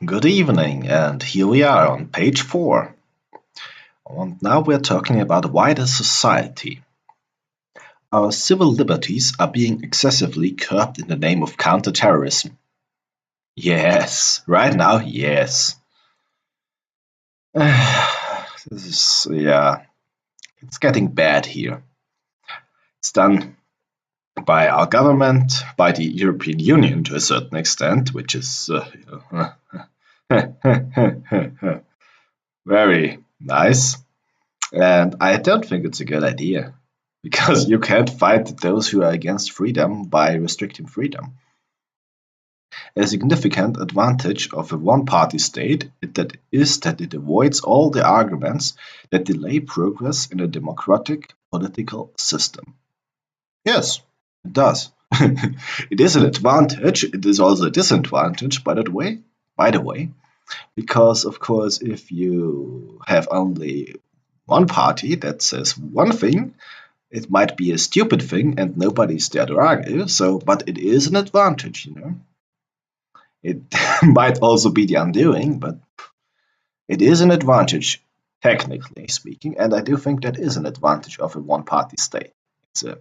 Good evening, and here we are on page 4. And now we're talking about wider society. Our civil liberties are being excessively curbed in the name of counterterrorism. Yes, right now, yes. This is, it's getting bad here. It's done by our government, by the European Union to a certain extent, which is very nice. And I don't think it's a good idea, because you can't fight those who are against freedom by restricting freedom. A significant advantage of a one-party state is that it avoids all the arguments that delay progress in a democratic political system. Yes, it does. It is an advantage. It is also a disadvantage, by the way, because of course, if you have only one party that says one thing, it might be a stupid thing and nobody's there to argue. But it is an advantage, It might also be the undoing, but it is an advantage, technically speaking, and I do think that is an advantage of a one-party state. It's an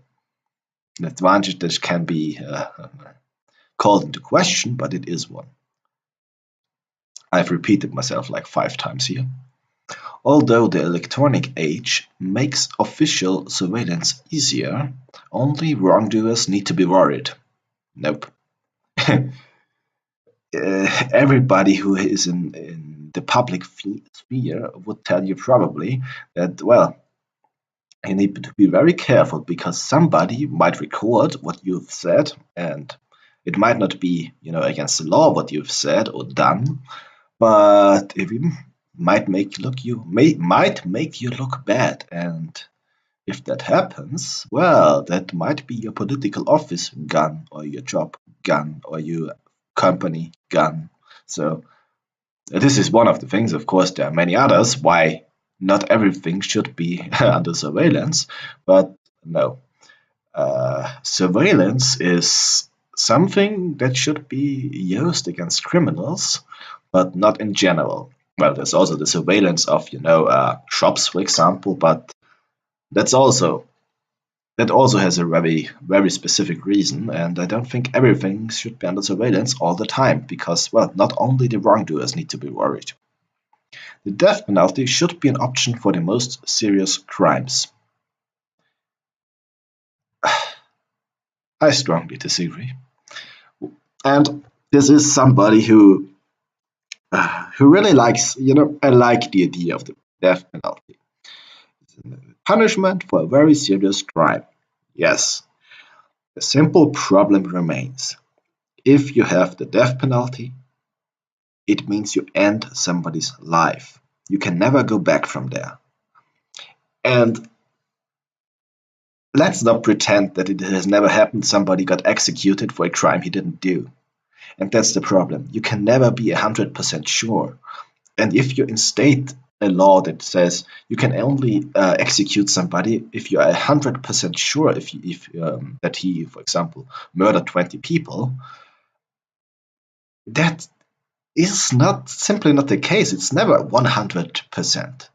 advantage that can be called into question, but it is one. I've repeated myself like 5 times here. Although the electronic age makes official surveillance easier, only wrongdoers need to be worried. Nope. Everybody who is in the public sphere would tell you probably that, well, you need to be very careful because somebody might record what you've said, and it might not be, against the law what you've said or done, but it might make you look bad. And if that happens, well, that might be your political office gone, or your job gone, or your company gone. So this is one of the things. Of course, there are many others why not everything should be under surveillance, but no. Surveillance is something that should be used against criminals, but not in general. Well, there's also the surveillance of, shops, for example, but that also has a very, very specific reason, and I don't think everything should be under surveillance all the time, because, well, not only the wrongdoers need to be worried. The death penalty should be an option for the most serious crimes. I strongly disagree. And this is somebody who really likes, I like the idea of the death penalty. It's a punishment for a very serious crime. Yes. The simple problem remains. If you have the death penalty, it means you end somebody's life. You can never go back from there. And let's not pretend that it has never happened. Somebody got executed for a crime he didn't do. And that's the problem. You can never be 100% sure. And if you instate a law that says you can only execute somebody if you are 100% sure that he, for example, murdered 20 people, that is simply not the case. It's never 100%.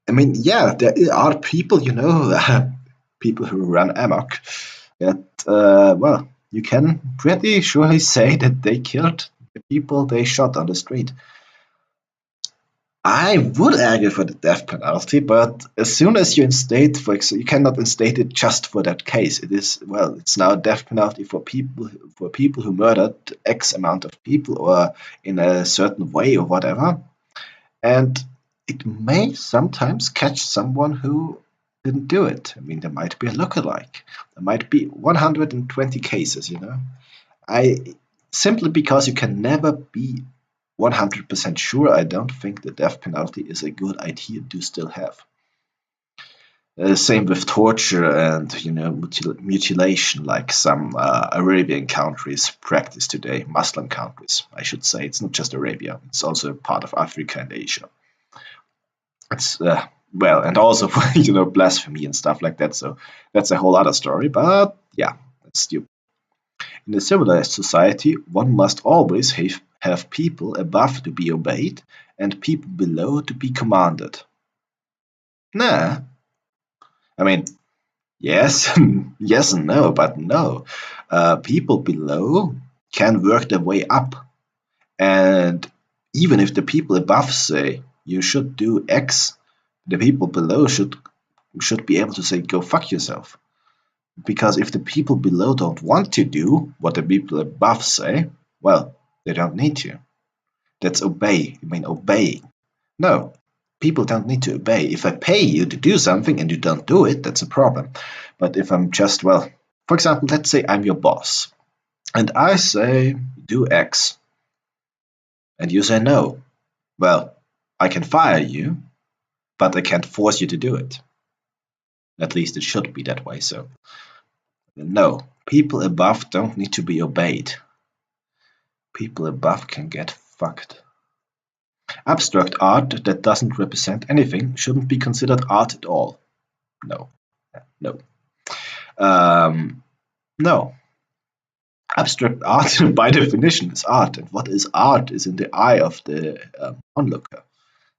I mean, yeah, there are people, people who run amok, that, well, you can pretty surely say that they killed the people they shot on the street. I would argue for the death penalty, but as soon as you instate, you cannot instate it just for that case. It's now a death penalty for people who murdered X amount of people or in a certain way or whatever. And it may sometimes catch someone who didn't do it. I mean, there might be a lookalike. There might be 120 cases, simply because you can never be 100% sure, I don't think the death penalty is a good idea to still have. Same with torture and, mutilation, like some Arabian countries practice today, Muslim countries, I should say. It's not just Arabia, it's also part of Africa and Asia. It's, and also, blasphemy and stuff like that, so that's a whole other story, but yeah, that's stupid. In a civilized society, one must always have people above to be obeyed and people below to be commanded? Nah. I mean, yes, yes and no, but no. People below can work their way up. And even if the people above say you should do X, the people below should be able to say go fuck yourself. Because if the people below don't want to do what the people above say, well, they don't need to. That's obey. You mean obeying. No, people don't need to obey. If I pay you to do something and you don't do it, that's a problem. But if I'm just, well, for example, let's say I'm your boss and I say do X and you say no. Well, I can fire you, but I can't force you to do it. At least it should be that way. So, no, people above don't need to be obeyed. People above can get fucked. Abstract art that doesn't represent anything shouldn't be considered art at all. No. No. No. Abstract art, by definition, is art. And what is art is in the eye of the onlooker.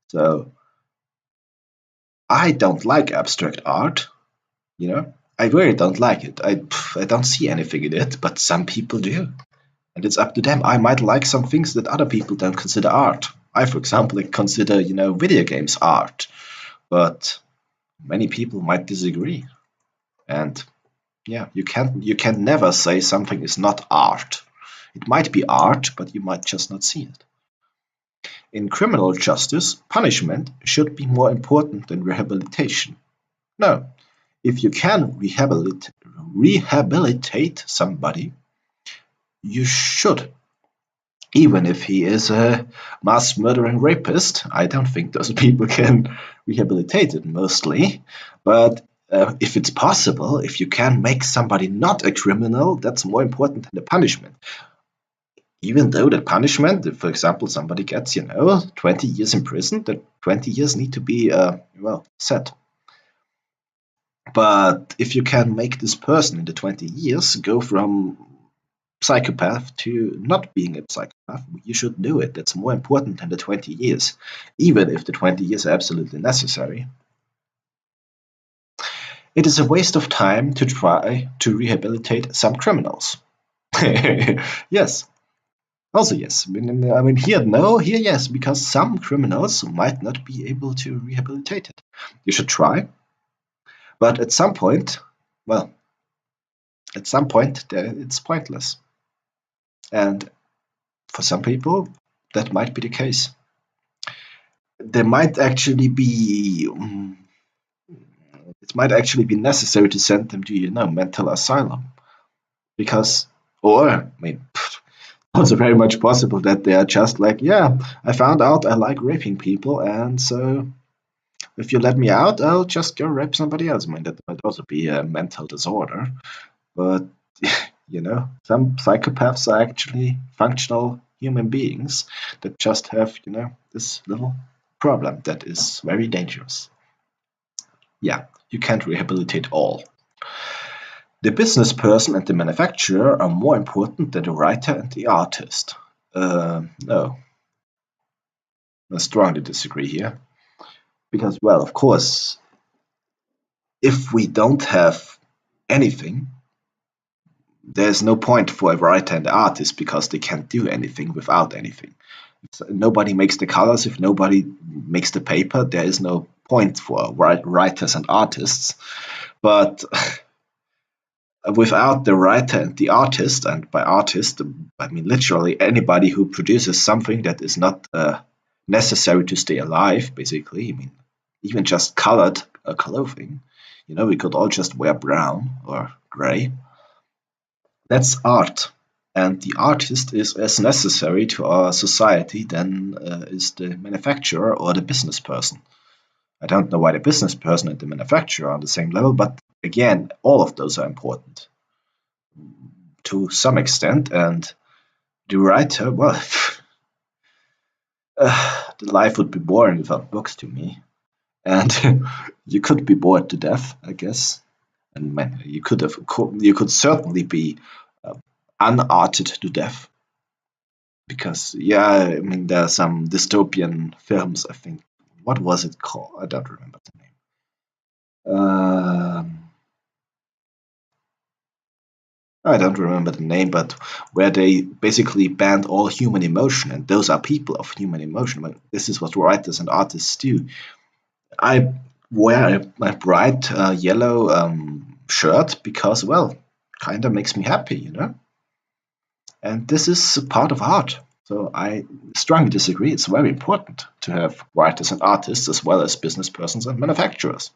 So, I don't like abstract art, you know? I really don't like it. I don't see anything in it, but some people do. And it's up to them. I might like some things that other people don't consider art. I, for example, consider, video games art. But many people might disagree. And yeah, you can never say something is not art. It might be art, but you might just not see it. In criminal justice, punishment should be more important than rehabilitation. No, if you can rehabilitate somebody, you should. Even if he is a mass murdering rapist, I don't think those people can rehabilitate it mostly. But if it's possible, if you can make somebody not a criminal, that's more important than the punishment. Even though the punishment, if, for example, somebody gets, 20 years in prison, the 20 years need to be, set. But if you can make this person in the 20 years go from psychopath to not being a psychopath, you should do it. That's more important than the 20 years, even if the 20 years are absolutely necessary. It is a waste of time to try to rehabilitate some criminals. Yes. Also, yes. I mean, here, no, here, yes, because some criminals might not be able to rehabilitate it. You should try. But at some point, it's pointless. And for some people, that might be the case. There might actually be, it might actually be necessary to send them to, mental asylum. Because, also very much possible that they are just like, yeah, I found out I like raping people, and so if you let me out, I'll just go rape somebody else. That might also be a mental disorder. But, some psychopaths are actually functional human beings that just have, this little problem that is very dangerous. Yeah, you can't rehabilitate all. The business person and the manufacturer are more important than the writer and the artist. No. I strongly disagree here. Because, well, of course, if we don't have anything, there's no point for a writer and artist because they can't do anything without anything. If nobody makes the colors, if nobody makes the paper, there is no point for writers and artists. But without the writer and the artist, and by artist, I mean literally anybody who produces something that is not necessary to stay alive, basically. I mean, even just colored clothing. We could all just wear brown or gray. That's art. And the artist is as necessary to our society than is the manufacturer or the business person. I don't know why the business person and the manufacturer are on the same level, but again, all of those are important to some extent. And the writer, well, the life would be boring without books to me. And you could be bored to death, I guess. And you could certainly be unarted to death. because yeah, I mean there are some dystopian films. I think what was it called? I don't remember the name. I don't remember the name, but where they basically banned all human emotion, and those are people of human emotion. But this is what writers and artists do. I wear a bright yellow shirt because, well, kind of makes me happy, you know? And this is a part of art. So I strongly disagree. It's very important to have writers and artists as well as business persons and manufacturers.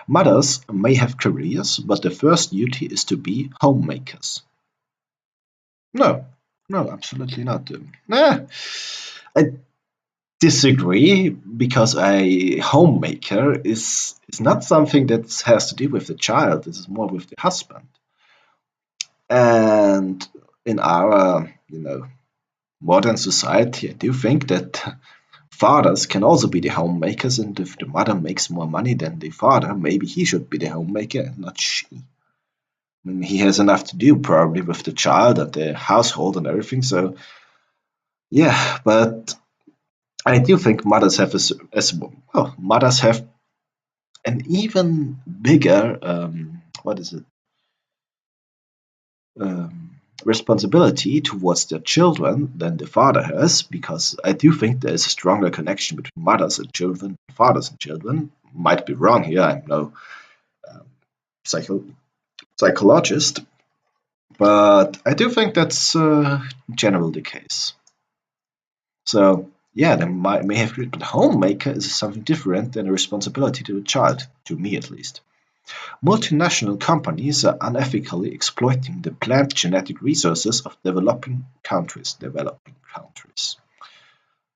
Mothers may have careers, but their first duty is to be homemakers. No, no, absolutely not. I disagree because a homemaker is not something that has to do with the child. This is more with the husband. And in our, modern society, I do think that fathers can also be the homemakers, and if the mother makes more money than the father, maybe he should be the homemaker and not she. I mean, he has enough to do probably with the child and the household and everything. So yeah, but I do think mothers have mothers have an even bigger what is it um, responsibility towards their children than the father has, because I do think there is a stronger connection between mothers and children, fathers and children. Might be wrong here. I'm no um, psychologist, but I do think that's generally the case. So yeah, they may have agreed, but homemaker is something different than a responsibility to a child, to me at least. Multinational companies are unethically exploiting the plant genetic resources of developing countries.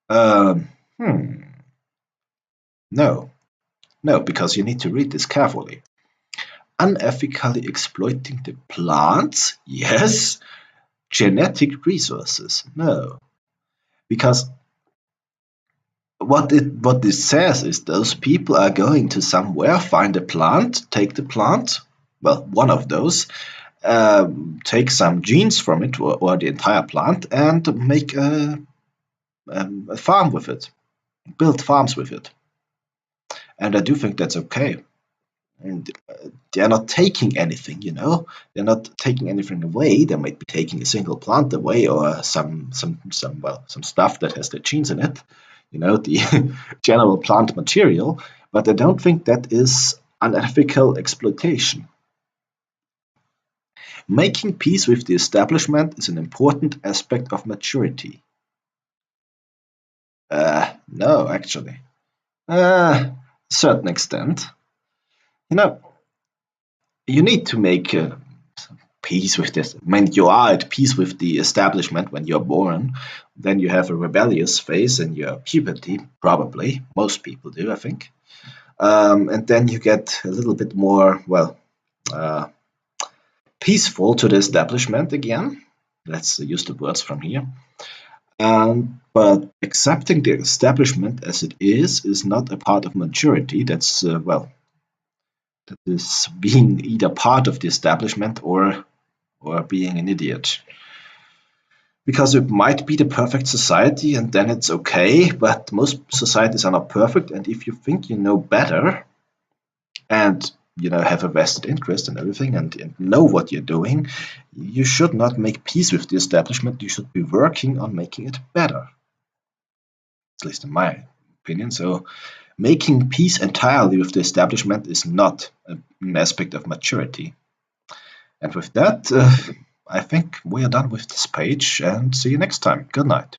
Um, hmm, no, no, because you need to read this carefully. Unethically exploiting the plants? Yes. Genetic resources? No. Because what this says is those people are going to somewhere, find a plant, take the plant, well, one of those, take some genes from it or the entire plant and make a farm with it, build farms with it. And I do think that's okay. And they're not taking anything, They're not taking anything away. They might be taking a single plant away or some stuff that has the genes in it, the general plant material. But I don't think that is unethical exploitation. Making peace with the establishment is an important aspect of maturity. No, actually. Certain extent. You know, you need to make peace with this. I mean, you are at peace with the establishment when you're born. Then you have a rebellious phase in your puberty, probably. Most people do, I think. And then you get a little bit more, uh, peaceful to the establishment again. Let's use the words from here. But accepting the establishment as it is not a part of maturity. That is being either part of the establishment or being an idiot. Because it might be the perfect society and then it's okay, but most societies are not perfect, and if you think you know better and have a vested interest in everything and know what you're doing, you should not make peace with the establishment. You should be working on making it better, at least in my opinion. So making peace entirely with the establishment is not an aspect of maturity. And with that, I think we are done with this page, and see you next time. Good night.